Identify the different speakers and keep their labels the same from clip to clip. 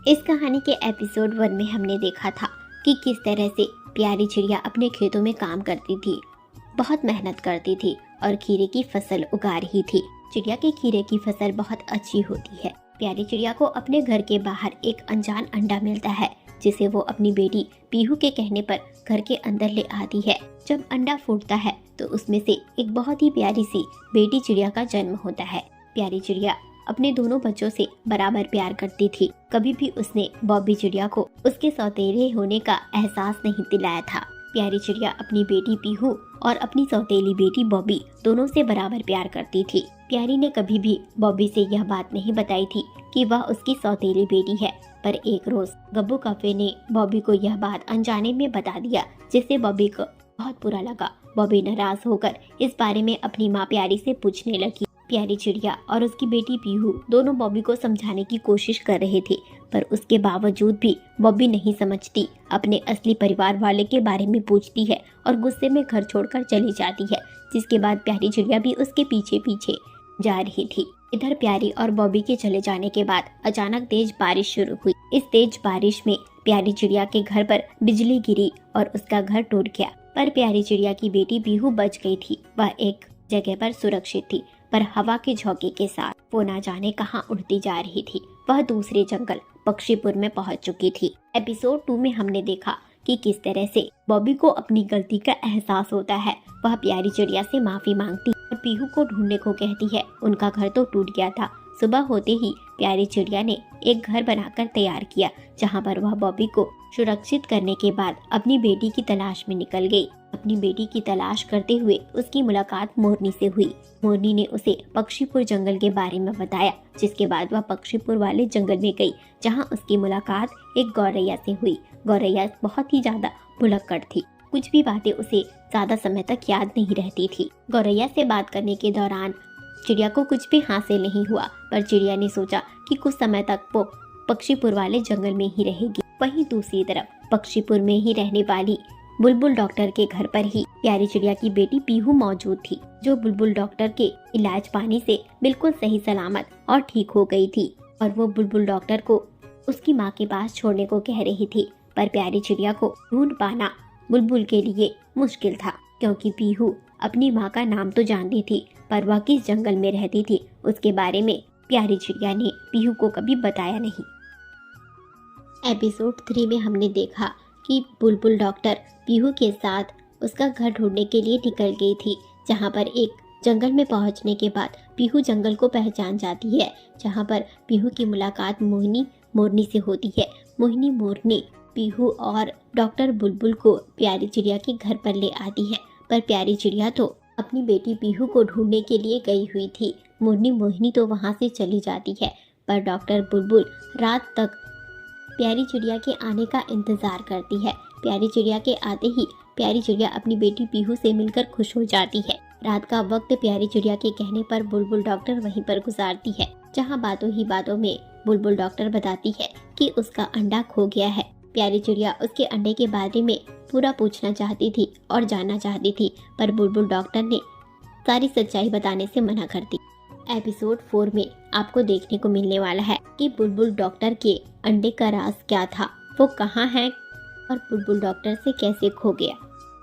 Speaker 1: इस कहानी के एपिसोड 1 में हमने देखा था कि किस तरह से प्यारी चिड़िया अपने खेतों में काम करती थी, बहुत मेहनत करती थी और खीरे की फसल उगा रही थी। चिड़िया के खीरे की फसल बहुत अच्छी होती है। प्यारी चिड़िया को अपने घर के बाहर एक अनजान अंडा मिलता है, जिसे वो अपनी बेटी पीहू के कहने पर घर के अंदर ले आती है। जब अंडा फूटता है तो उसमें से एक बहुत ही प्यारी सी बेटी चिड़िया का जन्म होता है। प्यारी चिड़िया अपने दोनों बच्चों से बराबर प्यार करती थी। कभी भी उसने बॉबी चिड़िया को उसके सौतेले होने का एहसास नहीं दिलाया था। प्यारी चिड़िया अपनी बेटी पीहू और अपनी सौतेली बेटी बॉबी दोनों से बराबर प्यार करती थी। प्यारी ने कभी भी बॉबी से यह बात नहीं बताई थी कि वह उसकी सौतेली बेटी है, पर एक रोज गब्बू कौवे ने बॉबी को यह बात अनजाने में बता दिया, जिससे बॉबी को बहुत बुरा लगा। बॉबी नाराज होकर इस बारे में अपनी माँ प्यारी से पूछने लगी। प्यारी चिड़िया और उसकी बेटी पीहू दोनों बॉबी को समझाने की कोशिश कर रहे थे, पर उसके बावजूद भी बॉबी नहीं समझती। अपने असली परिवार वाले के बारे में पूछती है और गुस्से में घर छोड़कर चली जाती है, जिसके बाद प्यारी चिड़िया भी उसके पीछे पीछे जा रही थी। इधर प्यारी और बॉबी के चले जाने के बाद अचानक तेज बारिश शुरू हुई। इस तेज बारिश में प्यारी चिड़िया के घर पर बिजली गिरी और उसका घर टूट गया, पर प्यारी चिड़िया की बेटी पीहू बच गई थी। वह एक जगह पर सुरक्षित थी, पर हवा के झोंके के साथ वो ना जाने कहां उड़ती जा रही थी। वह दूसरे जंगल पक्षीपुर में पहुंच चुकी थी। एपिसोड 2 में हमने देखा कि किस तरह से बॉबी को अपनी गलती का एहसास होता है। वह प्यारी चिड़िया से माफी मांगती और पीहू को ढूंढने को कहती है। उनका घर तो टूट गया था। सुबह होते ही प्यारी चिड़िया ने एक घर बनाकर तैयार किया, जहाँ पर वह बॉबी को सुरक्षित करने के बाद अपनी बेटी की तलाश में निकल गई। अपनी बेटी की तलाश करते हुए उसकी मुलाकात मोरनी से हुई। मोरनी ने उसे पक्षीपुर जंगल के बारे में बताया, जिसके बाद वह पक्षीपुर वाले जंगल में गई, जहां उसकी मुलाकात एक गौरैया से हुई। गौरैया बहुत ही ज्यादा भुलक्कड़ थी। कुछ भी बातें उसे ज्यादा समय तक याद नहीं रहती थी। गौरैया से बात करने के दौरान चिड़िया को कुछ भी हासिल नहीं हुआ, पर चिड़िया ने सोचा कि कुछ समय तक वो पक्षीपुर वाले जंगल में ही रहेगी। वहीं दूसरी तरफ पक्षीपुर में ही रहने वाली बुलबुल डॉक्टर के घर पर ही प्यारी चिड़िया की बेटी पीहू मौजूद थी, जो बुलबुल डॉक्टर के इलाज पाने से बिल्कुल सही सलामत और ठीक हो गई थी। और वो बुलबुल डॉक्टर को उसकी माँ के पास छोड़ने को कह रही थी, पर प्यारी चिड़िया को ढूंढ पाना बुलबुल के लिए मुश्किल था, क्योंकि पीहू अपनी माँ का नाम तो जानती थी, पर वह किस जंगल में रहती थी उसके बारे में प्यारी चिड़िया ने पीहू को कभी बताया नहीं। एपिसोड 3 में हमने देखा कि बुलबुल डॉक्टर पीहू के साथ उसका घर ढूंढने के लिए निकल गई थी, जहां पर एक जंगल में पहुंचने के बाद पीहू जंगल को पहचान जाती है, जहां पर पीहू की मुलाकात मोहिनी मोरनी से होती है। मोहिनी मोरनी पीहू और डॉक्टर बुलबुल को प्यारी चिड़िया के घर पर ले आती है, पर प्यारी चिड़िया तो अपनी बेटी पीहू को ढूंढने के लिए गई हुई थी। मोहिनी तो वहां से चली जाती है, पर डॉक्टर बुलबुल रात तक प्यारी चिड़िया के आने का इंतजार करती है। प्यारी चिड़िया के आते ही प्यारी चिड़िया अपनी बेटी पीहू से मिलकर खुश हो जाती है। रात का वक्त प्यारी चिड़िया के कहने पर बुलबुल डॉक्टर वहीं पर गुजारती है, जहां बातों ही बातों में बुलबुल डॉक्टर बताती है कि उसका अंडा खो गया है। प्यारी चिड़िया उसके अंडे के बारे में पूरा पूछना चाहती थी और जानना चाहती थी, पर बुलबुल डॉक्टर ने सारी सच्चाई बताने से मना कर दी। एपिसोड 4 में आपको देखने को मिलने वाला है कि बुलबुल डॉक्टर के अंडे का राज क्या था, वो कहाँ है और बुलबुल डॉक्टर से कैसे खो गया।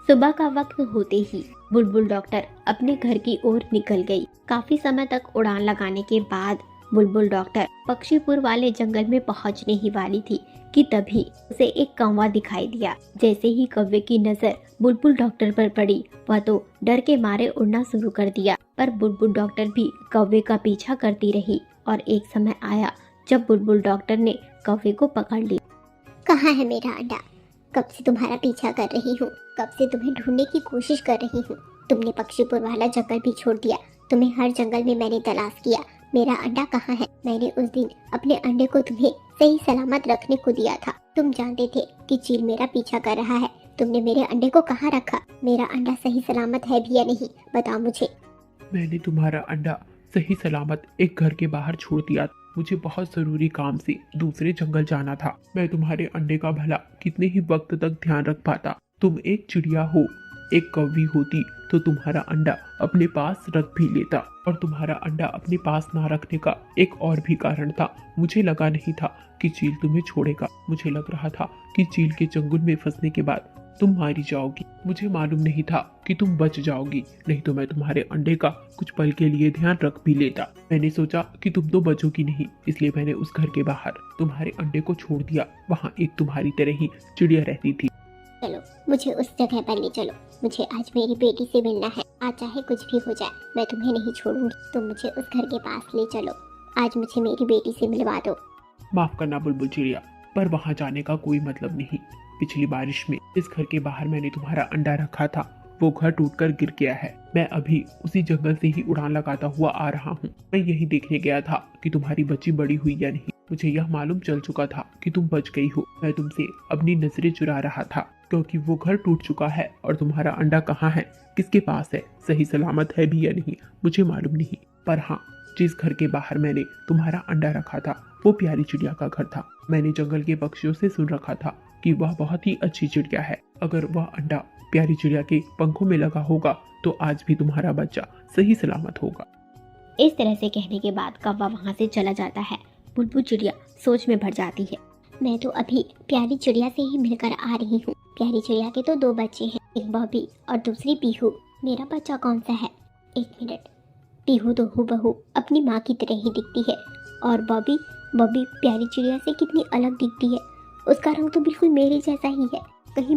Speaker 1: सुबह का वक्त होते ही बुलबुल डॉक्टर अपने घर की ओर निकल गई। काफी समय तक उड़ान लगाने के बाद बुलबुल डॉक्टर पक्षीपुर वाले जंगल में पहुंचने ही वाली थी कि तभी उसे एक कौवा दिखाई दिया। जैसे ही कौवे की नजर बुलबुल डॉक्टर पर पड़ी, वह तो डर के मारे उड़ना शुरू कर दिया, पर बुलबुल डॉक्टर भी कौवे का पीछा करती रही और एक समय आया जब बुलबुल डॉक्टर ने कौवे को पकड़ लिया।
Speaker 2: कहाँ है मेरा अंडा? कब से तुम्हारा पीछा कर रही हूँ, कब से तुम्हें ढूंढने की कोशिश कर रही हूँ। तुमने पक्षीपुर वाला जंगल भी छोड़ दिया, तुम्हें हर जंगल में मैंने तलाश किया। मेरा अंडा कहाँ है? मैंने उस दिन अपने अंडे को तुम्हें सही सलामत रखने को दिया था। तुम जानते थे कि चील मेरा पीछा कर रहा है। तुमने मेरे अंडे को कहाँ रखा? मेरा अंडा सही सलामत है भी या नहीं, बताओ मुझे।
Speaker 3: मैंने तुम्हारा अंडा सही सलामत एक घर के बाहर छोड़ दिया। मुझे बहुत जरूरी काम से दूसरे जंगल जाना था। मैं तुम्हारे अंडे का भला कितने ही वक्त तक ध्यान रख पाता। तुम एक चिड़िया हो, एक कौवी होती तो तुम्हारा अंडा अपने पास रख भी लेता। और तुम्हारा अंडा अपने पास ना रखने का एक और भी कारण था। मुझे लगा नहीं था कि चील तुम्हें छोड़ेगा। मुझे लग रहा था कि चील के चंगुल में फंसने के बाद तुम मारी जाओगी। मुझे मालूम नहीं था कि तुम बच जाओगी, नहीं तो मैं तुम्हारे अंडे का कुछ पल के लिए ध्यान रख भी लेता। मैंने सोचा कि तुम तो बचोगी नहीं, इसलिए मैंने उस घर के बाहर तुम्हारे अंडे को छोड़ दिया। वहाँ एक तुम्हारी तरह ही चिड़िया रहती थी।
Speaker 2: चलो मुझे उस जगह पर ले चलो, मुझे आज मेरी बेटी से मिलना है। आज चाहे कुछ भी हो जाए मैं तुम्हें नहीं छोड़ूंगी। तुम मुझे उस घर के पास ले चलो, आज मुझे मेरी बेटी से मिलवा दो।
Speaker 3: माफ करना बुलबुल चिड़िया, पर वहाँ जाने का कोई मतलब नहीं। पिछली बारिश में जिस घर के बाहर मैंने तुम्हारा अंडा रखा था वो घर टूटकर गिर गया है। मैं अभी उसी जंगल से ही उड़ान लगाता हुआ आ रहा हूँ। मैं यही देखने गया था कि तुम्हारी बच्ची बड़ी हुई या नहीं। मुझे यह मालूम चल चुका था कि तुम बच गई हो। मैं तुमसे अपनी नजरें चुरा रहा था, क्योंकि वो घर टूट चुका है और तुम्हारा अंडा कहाँ है, किसके पास है, सही सलामत है भी या नहीं, मुझे मालूम नहीं। पर हाँ, जिस घर के बाहर मैंने तुम्हारा अंडा रखा था वो प्यारी चिड़िया का घर था। मैंने जंगल के पक्षियों से सुन रखा था कि वह बहुत ही अच्छी चिड़िया है। अगर वह अंडा प्यारी चिड़िया के पंखों में लगा होगा तो आज भी तुम्हारा बच्चा सही सलामत होगा।
Speaker 1: इस तरह से कहने के बाद कौवा वहाँ से चला जाता है। बुलबुल चिड़िया सोच में भर जाती है।
Speaker 2: मैं तो अभी प्यारी चिड़िया से ही मिलकर आ रही हूँ। प्यारी चिड़िया के तो 2 बच्चे हैं, एक बॉबी और दूसरी पीहू। मेरा बच्चा कौन सा है? एक मिनट, पीहू तो हूबहू अपनी माँ की तरह ही दिखती है, और बॉबी प्यारी चिड़िया से कितनी अलग दिखती है। उसका रंग तो बिल्कुल मेरे जैसा ही है। कहीं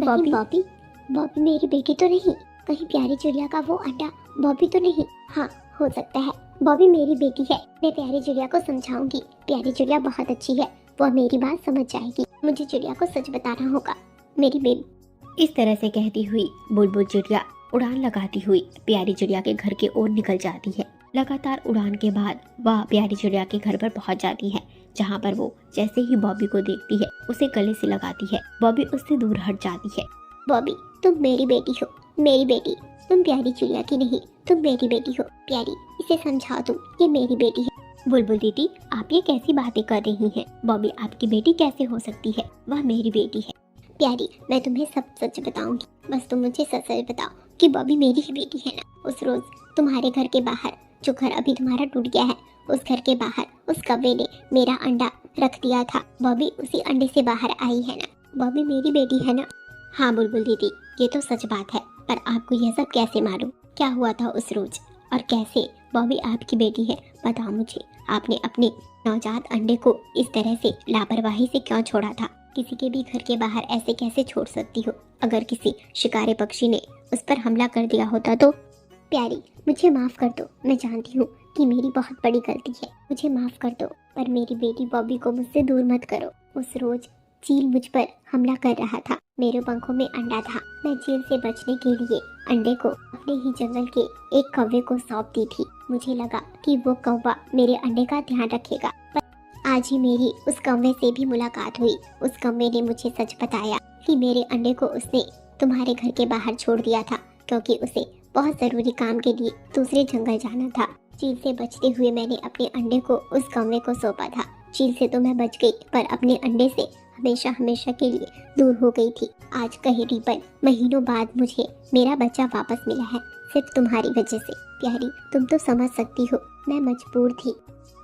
Speaker 2: बॉबी मेरी बेटी तो नहीं? कहीं प्यारी चिड़िया का वो अंडा बॉबी तो नहीं? हाँ, हो सकता है बॉबी मेरी बेटी है। मैं प्यारी चिड़िया को समझाऊंगी। प्यारी चिड़िया बहुत अच्छी है, वह मेरी बात समझ जाएगी। मुझे चिड़िया को सच बताना होगा। मेरी बेटी।
Speaker 1: इस तरह से कहती हुई बुलबुल चिड़िया उड़ान लगाती हुई प्यारी चिड़िया के घर की ओर निकल जाती है। लगातार उड़ान के बाद वह प्यारी चिड़िया के घर पर पहुंच जाती है, जहां पर वो जैसे ही बॉबी को देखती है उसे गले से लगाती है। बॉबी उससे दूर हट जाती है।
Speaker 2: बॉबी, तुम मेरी बेटी हो, मेरी बेटी। तुम प्यारी चिड़िया की नहीं, तुम मेरी बेटी हो। प्यारी, इसे समझा तुम, ये मेरी बेटी है।
Speaker 1: बुलबुल दीदी, आप ये कैसी बातें कर रही हैं? बॉबी आपकी बेटी कैसे हो सकती है? वह मेरी बेटी है।
Speaker 2: प्यारी, मैं तुम्हें सब सच बताऊंगी, बस तुम मुझे सच बताओ कि बॉबी मेरी ही बेटी है ना? उस रोज तुम्हारे घर के बाहर, जो घर अभी तुम्हारा टूट गया है, उस घर के बाहर उस कौवे ने मेरा अंडा रख दिया था। बॉबी उसी अंडे से बाहर आई है ना? बॉबी मेरी बेटी है ना?
Speaker 1: हाँ बुलबुल दीदी, ये तो सच बात है, पर आपको यह सब कैसे मालूम? क्या हुआ था उस रोज और कैसे बॉबी आपकी बेटी है? बताओ मुझे, आपने अपने नवजात अंडे को इस तरह से लापरवाही से क्यों छोड़ा था? किसी के भी घर के बाहर ऐसे कैसे छोड़ सकती हो? अगर किसी शिकारी पक्षी ने उस पर हमला कर दिया होता तो?
Speaker 2: प्यारी, मुझे माफ कर दो। मैं जानती हूँ कि मेरी बहुत बड़ी गलती है, मुझे माफ कर दो, पर मेरी बेटी बॉबी को मुझसे दूर मत करो। उस रोज चील मुझ पर हमला कर रहा था, मेरे पंखों में अंडा था। मैं चील से बचने के लिए अंडे को अपने ही जंगल के एक कौवे को सौंप दी थी। मुझे लगा कि वो कौवा मेरे अंडे का ध्यान रखेगा, पर आज ही मेरी उस कौवे से भी मुलाकात हुई। उस कौवे ने मुझे सच बताया कि मेरे अंडे को उसने तुम्हारे घर के बाहर छोड़ दिया था, क्योंकि उसे बहुत जरूरी काम के लिए दूसरे जंगल जाना था। चील से बचते हुए मैंने अपने अंडे को उस कौवे को सौंपा था। चील से तो मैं बच गई, पर अपने अंडे से हमेशा के लिए दूर हो गई थी। आज करीबन महीनों बाद मुझे मेरा बच्चा वापस मिला है, सिर्फ तुम्हारी वजह से। प्यारी, तुम तो समझ सकती हो, मैं मजबूर थी।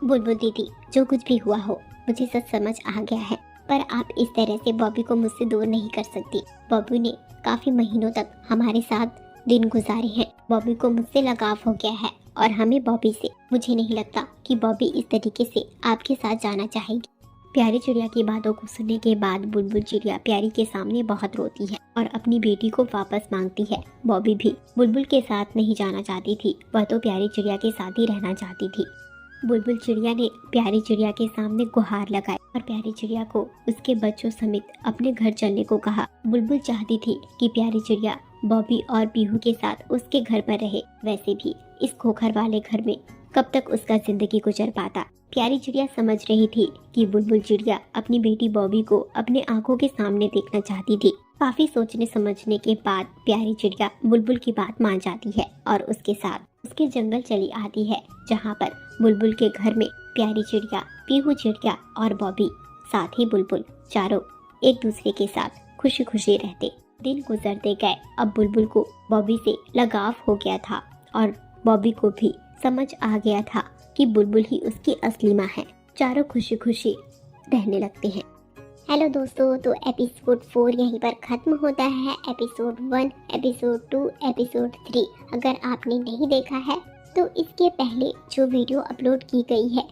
Speaker 1: बुलबुल दीदी, जो कुछ भी हुआ हो मुझे सच समझ आ गया है, पर आप इस तरह से बॉबी को मुझसे दूर नहीं कर सकती। बॉबी ने काफी महीनों तक हमारे साथ दिन गुजारे हैं। बॉबी को मुझसे लगाव हो गया है और हमें बॉबी से। मुझे नहीं लगता कि बॉबी इस तरीके से आपके साथ जाना चाहेगी। प्यारी चिड़िया की बातों को सुनने के बाद बुलबुल चिड़िया प्यारी के सामने बहुत रोती है और अपनी बेटी को वापस मांगती है। बॉबी भी बुलबुल के साथ नहीं जाना चाहती थी, वह तो प्यारी चिड़िया के साथ ही रहना चाहती थी। बुलबुल चिड़िया ने प्यारी चिड़िया के सामने गुहार लगाई और प्यारी चिड़िया को उसके बच्चों समेत अपने घर चलने को कहा। बुलबुल चाहती थी कि प्यारी चिड़िया बॉबी और पीहू के साथ उसके घर पर रहे। वैसे भी इस खोखर वाले घर में कब तक उसका जिंदगी गुजर पाता। प्यारी चिड़िया समझ रही थी कि बुलबुल चिड़िया अपनी बेटी बॉबी को अपने आंखों के सामने देखना चाहती थी। काफी सोचने समझने के बाद प्यारी चिड़िया बुलबुल की बात मान जाती है और उसके साथ उसके जंगल चली आती है, जहाँ पर बुलबुल के घर में प्यारी चिड़िया, पीहू चिड़िया और बॉबी, साथ ही बुलबुल, चारों एक दूसरे के साथ खुशी खुशी रहते। दिन गुजरते गए। अब बुलबुल को बॉबी से लगाव हो गया था और बॉबी को भी समझ आ गया था कि बुलबुल ही उसकी असली माँ है। चारों खुशी खुशी रहने लगते हैं।
Speaker 2: हेलो दोस्तों, तो एपिसोड 4 यहीं पर ख़त्म होता है। एपिसोड 1, एपिसोड 2, एपिसोड 3 अगर आपने नहीं देखा है तो इसके पहले जो वीडियो अपलोड की गई है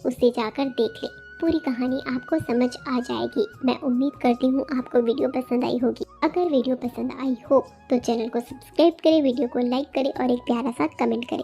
Speaker 2: उसे जाकर देख लें। पूरी कहानी आपको समझ आ जाएगी। मैं उम्मीद करती हूँ आपको वीडियो पसंद आई होगी। अगर वीडियो पसंद आई हो तो चैनल को सब्सक्राइब करें, वीडियो को लाइक करें और एक प्यारा सा कमेंट करें।